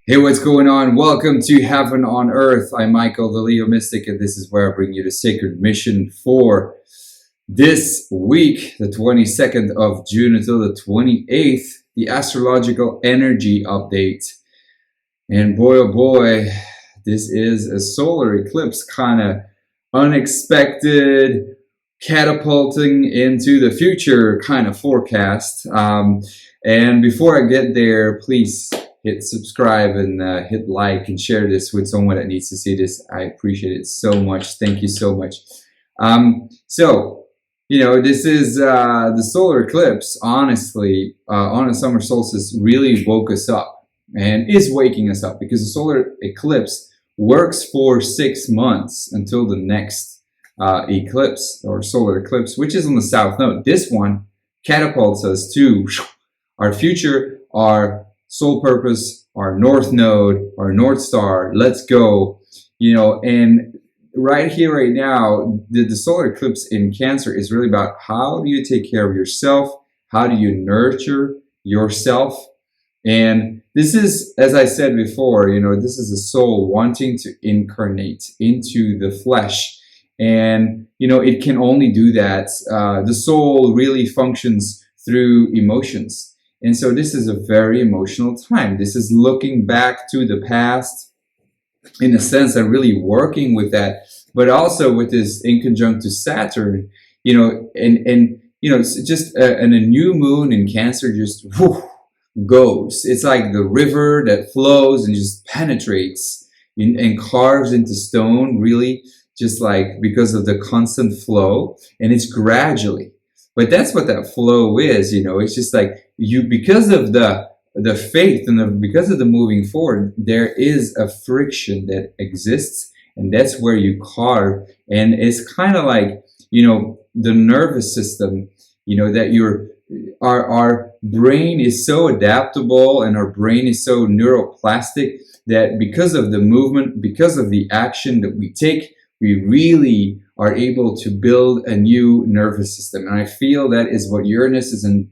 Hey, what's going on? Welcome to Heaven on Earth. I'm Michael, the Leo Mystic, and this is where I bring you the sacred mission for this week, the 22nd of June until the 28th, the astrological energy update. And boy, oh boy, this is a solar eclipse, kind of unexpected, catapulting into the future kind of forecast. And before I get there, please hit subscribe and hit like and share this with someone that needs to see this. I appreciate it so much. Thank you so much. This is the solar eclipse, honestly, on a summer solstice really woke us up and is waking us up, because the solar eclipse works for 6 months until the next eclipse or solar eclipse, which is on the south node. This one catapults us to our future, our soul purpose, our north node, our north star. Let's go. And right here, right now, the solar eclipse in Cancer is really about how do you take care of yourself? How do you nurture yourself? And this is, as I said before, this is a soul wanting to incarnate into the flesh. And, it can only do that. The soul really functions through emotions. And so this is a very emotional time. This is looking back to the past, in a sense, and really working with that, but also with this in conjunct to Saturn, it's just and a new moon in Cancer just goes. It's like the river that flows and just penetrates and carves into stone, really, just like because of the constant flow, and it's gradually. But that's what that flow is, it's just like because of the faith and because of the moving forward, there is a friction that exists, and that's where you carve. And it's kind of like, the nervous system, that our brain is so adaptable and our brain is so neuroplastic that because of the movement, because of the action that we take, we really are able to build a new nervous system. And I feel that is what Uranus in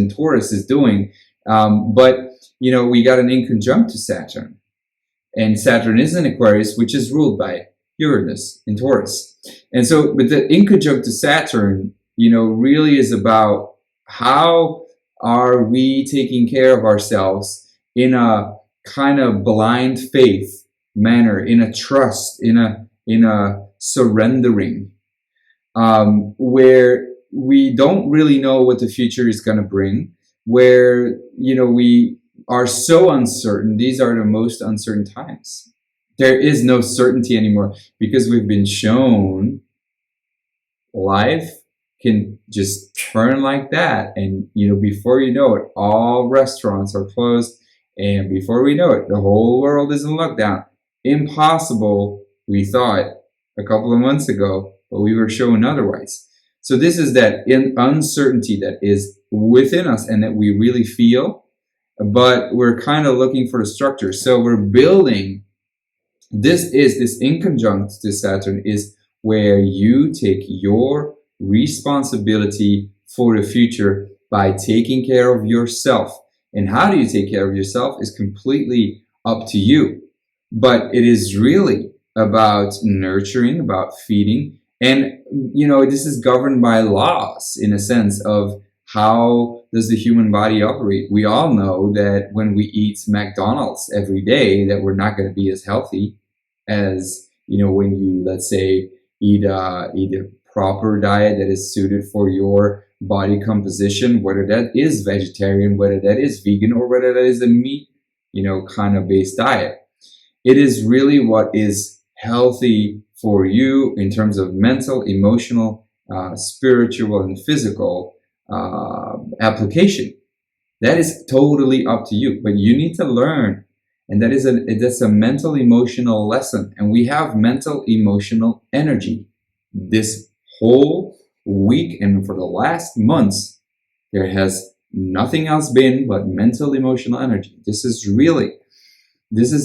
Taurus is doing. But we got an inconjunct to Saturn. And Saturn is in Aquarius, which is ruled by Uranus in Taurus. And so, but the inconjunct to Saturn, really is about how are we taking care of ourselves in a kind of blind faith manner, in a trust, in a surrendering, where we don't really know what the future is going to bring, where, we are so uncertain. These are the most uncertain times. There is no certainty anymore, because we've been shown life can just turn like that. And, before you know it, all restaurants are closed. And before we know it, the whole world is in lockdown. Impossible, we thought a couple of months ago, but we were shown otherwise. So this is that uncertainty that is within us and that we really feel, but we're kind of looking for the structure. So we're building, this inconjunct to Saturn is where you take your responsibility for the future by taking care of yourself. And how do you take care of yourself is completely up to you. But it is really about nurturing, about feeding. And, this is governed by laws, in a sense of how does the human body operate. We all know that when we eat McDonald's every day, that we're not going to be as healthy as, when you, let's say, eat a proper diet that is suited for your body composition, whether that is vegetarian, whether that is vegan, or whether that is a meat, kind of based diet. It is really what is healthy for you in terms of mental, emotional, spiritual, and physical application. That is totally up to you, but you need to learn. And that's a mental emotional lesson. And we have mental emotional energy. This whole week and for the last months, there has nothing else been but mental emotional energy. This is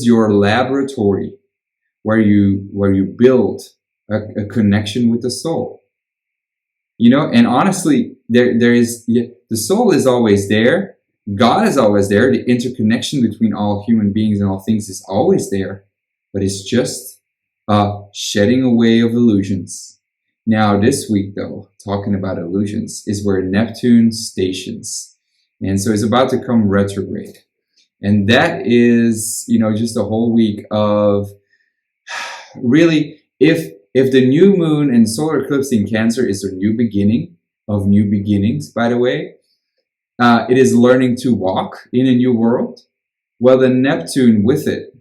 your laboratory where you build a connection with the soul. And honestly, the soul is always there. God is always there. The interconnection between all human beings and all things is always there, but it's just shedding away of illusions. Now, this week, though, talking about illusions, is where Neptune stations. And so it's about to come retrograde. And that is, just a whole week of really, if the new moon and solar eclipse in Cancer is a new beginning of new beginnings, by the way, it is learning to walk in a new world. Well, the Neptune with it,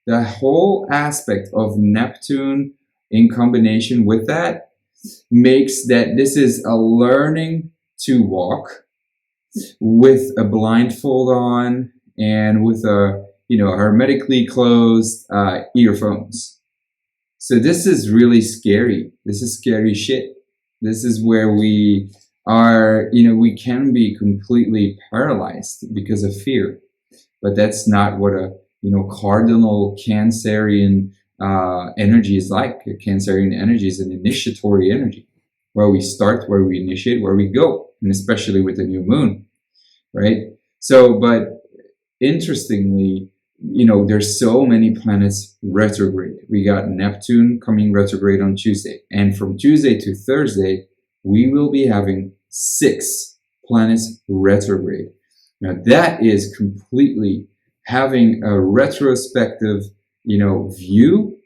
the whole aspect of Neptune in combination with that makes that this is a learning to walk with a blindfold on and with a, hermetically closed earphones. So this is really scary. This is scary shit. This is where we are, we can be completely paralyzed because of fear. But that's not what a, cardinal Cancerian energy is like. A Cancerian energy is an initiatory energy, where we start, where we initiate, where we go, and especially with the new moon, right? So, but interestingly, there's so many planets retrograde. We got Neptune coming retrograde on Tuesday. And from Tuesday to Thursday, we will be having 6 planets retrograde. Now that is completely having a retrospective, view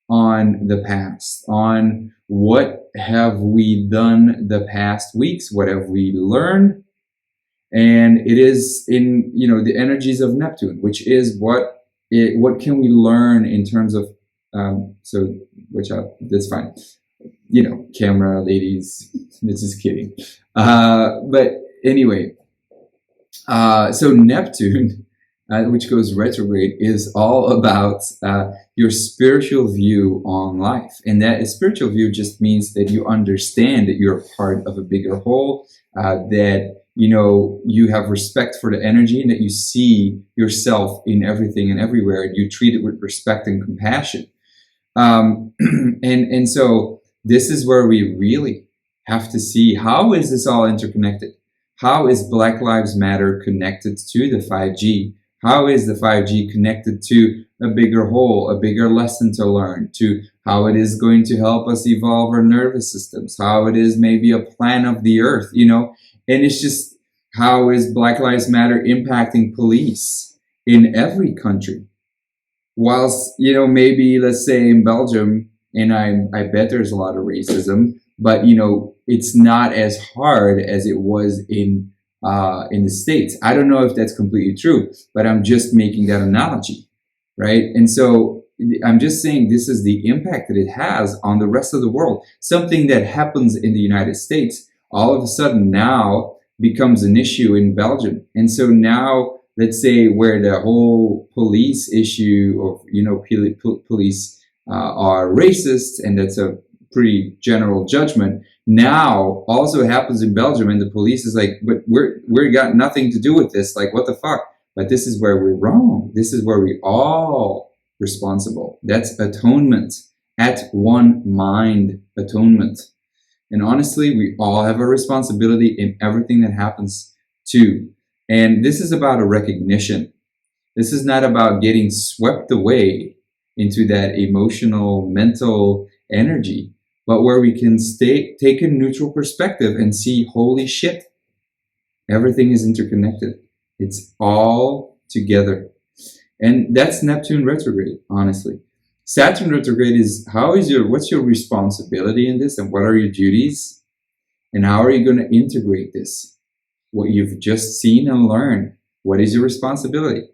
on the past, on what have we done the past weeks, what have we learned. And it is in, the energies of Neptune, which is what can we learn in terms of, that's fine. Camera ladies, this is kidding. But anyway, so Neptune, which goes retrograde, is all about your spiritual view on life. And that spiritual view just means that you understand that you're a part of a bigger whole, that you have respect for the energy, and that you see yourself in everything and everywhere, and you treat it with respect and compassion. And so this is where we really have to see, how is this all interconnected? How is Black Lives Matter connected to the 5G? How is the 5G connected to a bigger whole, a bigger lesson to learn, to how it is going to help us evolve our nervous systems, how it is maybe a plan of the earth, and it's just, how is Black Lives Matter impacting police in every country? Whilst, maybe let's say in Belgium, and I bet there's a lot of racism, but, it's not as hard as it was in the States. I don't know if that's completely true, but I'm just making that analogy, right? And so I'm just saying this is the impact that it has on the rest of the world. Something that happens in the United States all of a sudden now becomes an issue in Belgium. And so now, let's say where the whole police issue of, police are racist, and that's a pretty general judgment, now also happens in Belgium, and the police is like, but we're got nothing to do with this, like, what the fuck? But this is where we're wrong. This is where we all responsible. That's atonement, at one mind atonement. And honestly, we all have a responsibility in everything that happens too. And this is about a recognition. This is not about getting swept away into that emotional, mental energy, but where we can take a neutral perspective and see, holy shit, everything is interconnected. It's all together. And that's Neptune retrograde, honestly. Saturn retrograde is, what's your responsibility in this, and what are your duties, and how are you going to integrate this? What you've just seen and learned, what is your responsibility?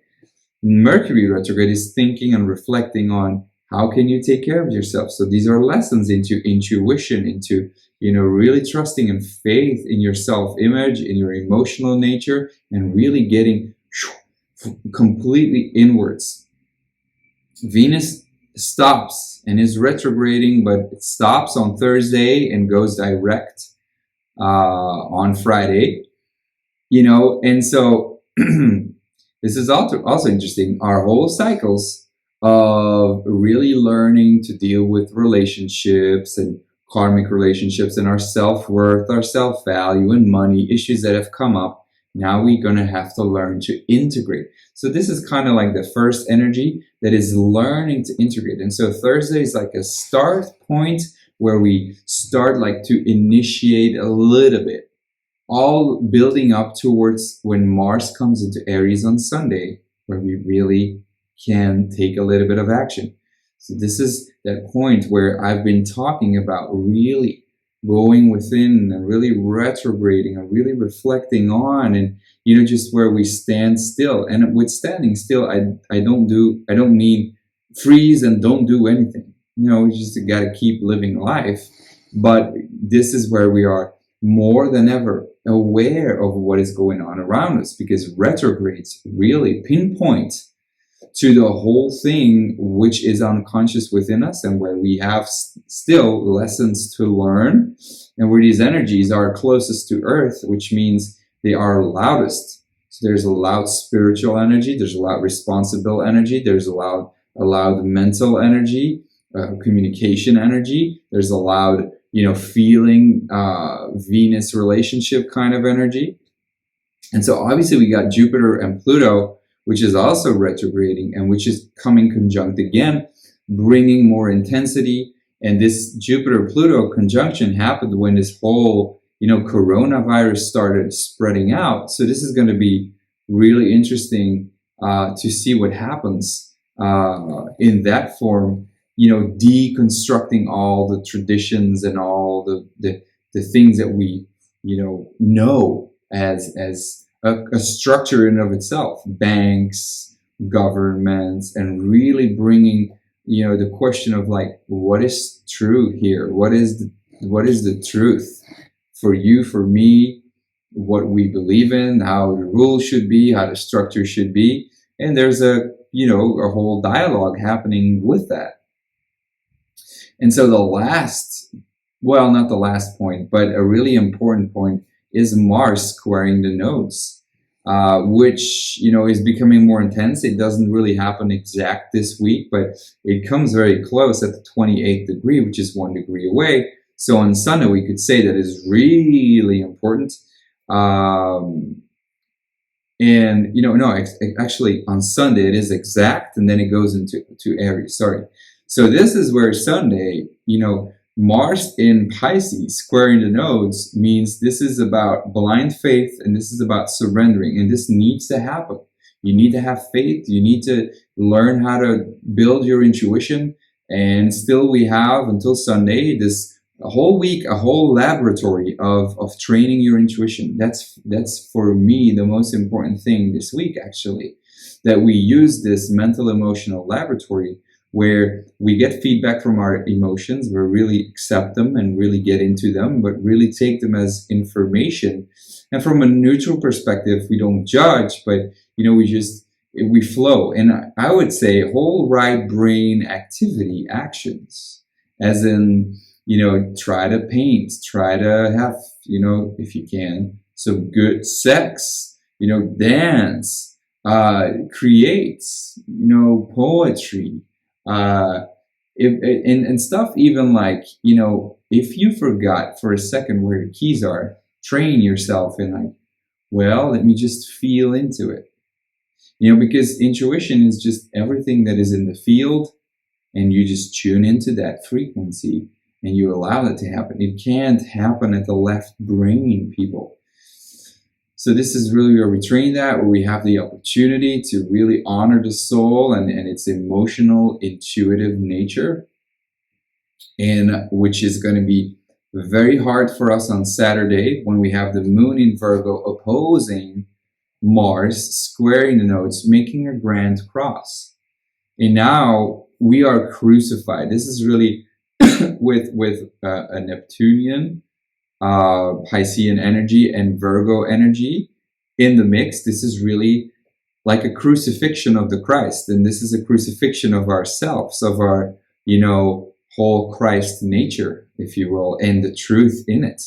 Mercury retrograde is thinking and reflecting on, how can you take care of yourself? So these are lessons into intuition, into, really trusting and faith in your self-image, in your emotional nature, and really getting completely inwards. Venus stops and is retrograding, but it stops on Thursday and goes direct on Friday, and so this is also interesting. Our whole cycles of really learning to deal with relationships and karmic relationships and our self-worth, our self-value, and money issues that have come up, Now we're going to have to learn to integrate. So this is kind of like the first energy that is learning to integrate. And so Thursday is like a start point where we start like to initiate a little bit, all building up towards when Mars comes into Aries on Sunday, where we really can take a little bit of action. So this is that point where I've been talking about really going within and really retrograding and really reflecting on, and just where we stand still. And with standing still, I don't mean freeze and don't do anything. We just got to keep living life. But this is where we are more than ever aware of what is going on around us, because retrogrades really pinpoint to the whole thing which is unconscious within us, and where we have still lessons to learn, and where these energies are closest to Earth, which means they are loudest. So there's a loud spiritual energy, there's a loud responsible energy, there's a loud mental energy, communication energy, there's a loud feeling, Venus relationship kind of energy. And so obviously we got Jupiter and Pluto, which is also retrograding and which is coming conjunct again, bringing more intensity. And this Jupiter-Pluto conjunction happened when this whole, coronavirus started spreading out. So this is going to be really interesting to see what happens in that form, deconstructing all the traditions and all the things that we, know as a structure in and of itself, banks, governments, and really bringing, the question of like, what is true here? What is the truth for you, for me, what we believe in, how the rules should be, how the structure should be. And there's a whole dialogue happening with that. And so the last, well, not the last point, but a really important point is Mars squaring the nodes, which, is becoming more intense. It doesn't really happen exact this week, but it comes very close at the 28th degree, which is 1 degree away. So on Sunday, we could say that is really important. Actually on Sunday, it is exact, and then it goes into Aries, sorry. So this is where Sunday, Mars in Pisces squaring the nodes means this is about blind faith, and this is about surrendering, and this needs to happen. You need to have faith. You need to learn how to build your intuition. And still we have until Sunday a whole week, a whole laboratory of training your intuition. That's for me the most important thing this week, actually, that we use this mental emotional laboratory where we get feedback from our emotions, we really accept them and really get into them, but really take them as information. And from a neutral perspective, we don't judge, but we flow. And I would say whole right brain activity actions, as in, try to paint, try to have, if you can, some good sex, dance, create, poetry, and stuff, even like, if you forgot for a second where your keys are, train yourself in like, well, let me just feel into it. Because intuition is just everything that is in the field, and you just tune into that frequency and you allow that to happen. It can't happen at the left brain, people. So this is really where we train that, where we have the opportunity to really honor the soul and its emotional, intuitive nature, and which is going to be very hard for us on Saturday when we have the moon in Virgo opposing Mars, squaring the nodes, making a grand cross. And now we are crucified. This is really with a Neptunian, Piscean energy and Virgo energy in the mix. This is really like a crucifixion of the Christ, and this is a crucifixion of ourselves, of our, whole Christ nature, if you will, and the truth in it.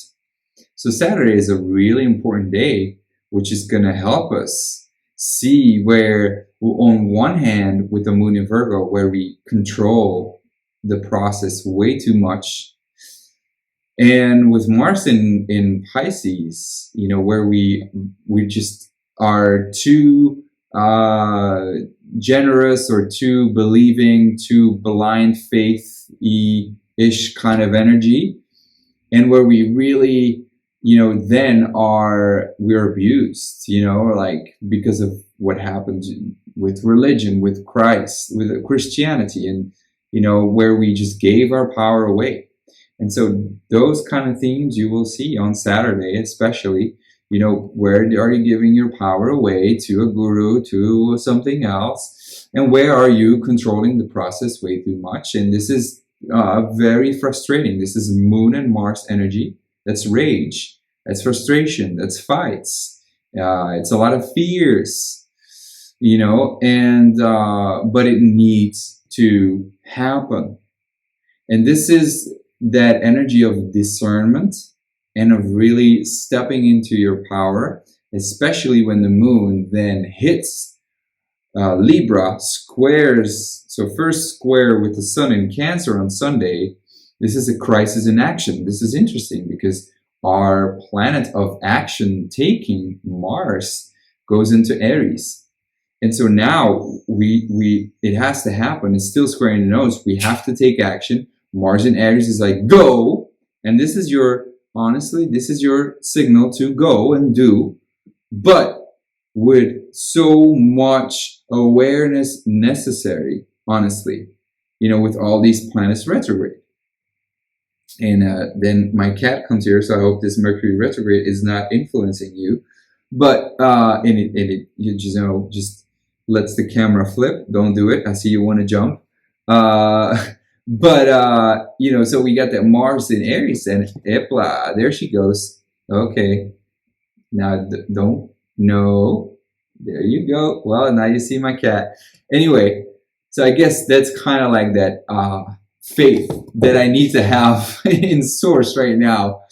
So Saturday is a really important day, which is going to help us see where, on one hand, with the moon in Virgo, where we control the process way too much, And with Mars in Pisces, you know, where we just are too generous or too believing, too blind faith-ish kind of energy, and where we really, you know, then we're abused, you know, like because of what happened with religion, with Christ, with Christianity, and, you know, where we just gave our power away. And so those kind of themes you will see on Saturday, especially, you know, where are you giving your power away to a guru, to something else? And where are you controlling the process way too much? And this is very frustrating. This is Moon and Mars energy. That's rage. That's frustration. That's fights. It's a lot of fears, you know, and but it needs to happen. And this is that energy of discernment and of really stepping into your power, especially when the moon then hits Libra, squares. So first square with the sun in Cancer on Sunday. This is a crisis in action. This is interesting because our planet of action taking, Mars, goes into Aries. And so now it has to happen. It's still squaring the nose. We have to take action. Mars in Aries is like, go. And this is honestly, this is your signal to go and do. But with so much awareness necessary, honestly, you know, with all these planets retrograde. And then my cat comes here, so I hope this Mercury retrograde is not influencing you. But and it you just, you know, just lets the camera flip. Don't do it. I see you want to jump. But you know, so we got that Mars in Aries, and epla, there she goes. Okay, now don't, no, there you go. Well, now you see my cat. Anyway, so I guess that's kind of like that faith that I need to have in source right now.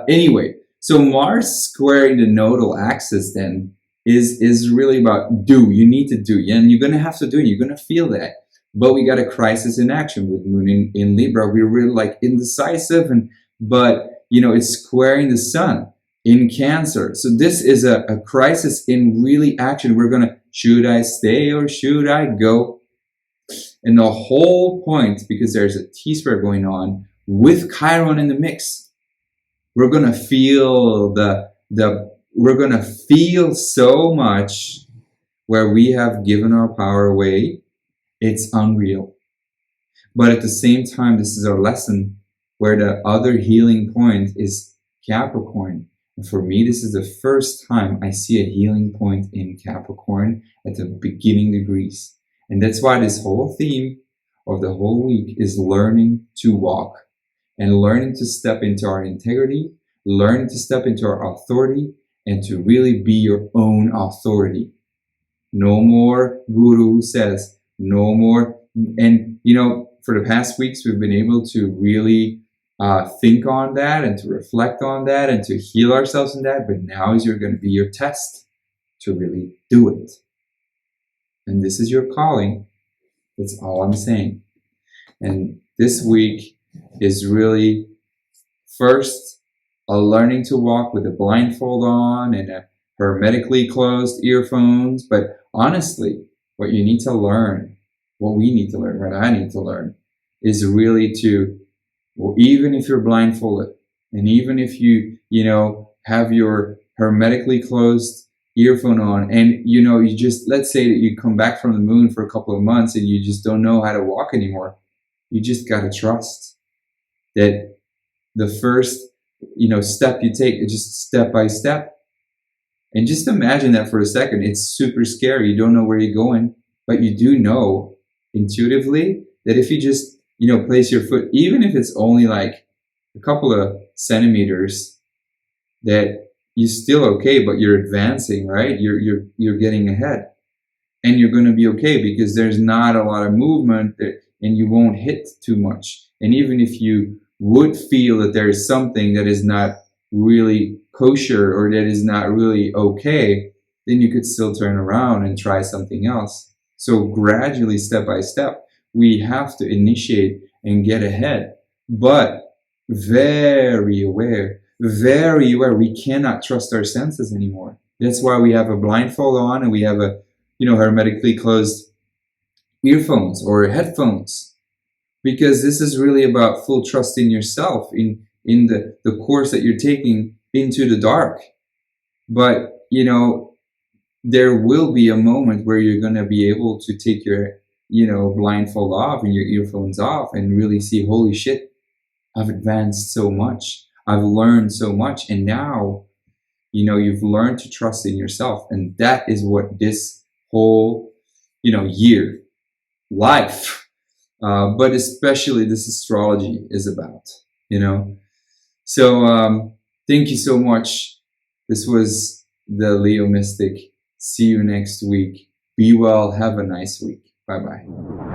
Anyway, so Mars squaring the nodal axis then is really about do. You need to do, and you're gonna have to do it. You're gonna feel that. But we got a crisis in action with Moon in Libra. We're really like indecisive, but you know, it's squaring the sun in Cancer. So this is a crisis in really action. We're gonna, should I stay or should I go? And the whole point, because there's a T-square going on with Chiron in the mix, we're gonna feel we're gonna feel so much where we have given our power away. It's unreal. But at the same time, this is our lesson where the other healing point is Capricorn. And for me, this is the first time I see a healing point in Capricorn at the beginning degrees. And that's why this whole theme of the whole week is learning to walk and learning to step into our integrity, learning to step into our authority, and to really be your own authority. No more guru who says, no more. And, you know, for the past weeks, we've been able to really think on that and to reflect on that and to heal ourselves in that. But now is going to be your test to really do it. And this is your calling. That's all I'm saying. And this week is really first a learning to walk with a blindfold on and a hermetically closed earphones. But honestly, what you need to learn, what we need to learn, what I need to learn, is really to, well, even if you're blindfolded, and even if you know, have your hermetically closed earphone on, and you know, you just, let's say that you come back from the moon for a couple of months and you just don't know how to walk anymore, you just gotta trust that the first, you know, step you take is just step by step. And just imagine that for a second. It's super scary. You don't know where you're going, but you do know intuitively that if you just, you know, place your foot, even if it's only like a couple of centimeters, that you're still okay, but you're advancing, right? You're getting ahead, and you're going to be okay because there's not a lot of movement there, and you won't hit too much. And even if you would feel that there is something that is not really kosher or that is not really okay, then you could still turn around and try something else. So gradually, step by step, we have to initiate and get ahead. But very aware, very aware. We cannot trust our senses anymore. That's why we have a blindfold on and we have a, hermetically closed earphones or headphones, because this is really about full trust in yourself, in the course that you're taking into the dark. But, there will be a moment where you're going to be able to take your, blindfold off and your earphones off and really see, holy shit, I've advanced so much. I've learned so much. And now, you've learned to trust in yourself. And that is what this whole, year, life, but especially this astrology is about, So thank you so much. This was the Leo Mystic. See you next week. Be well. Have a nice week. Bye-bye.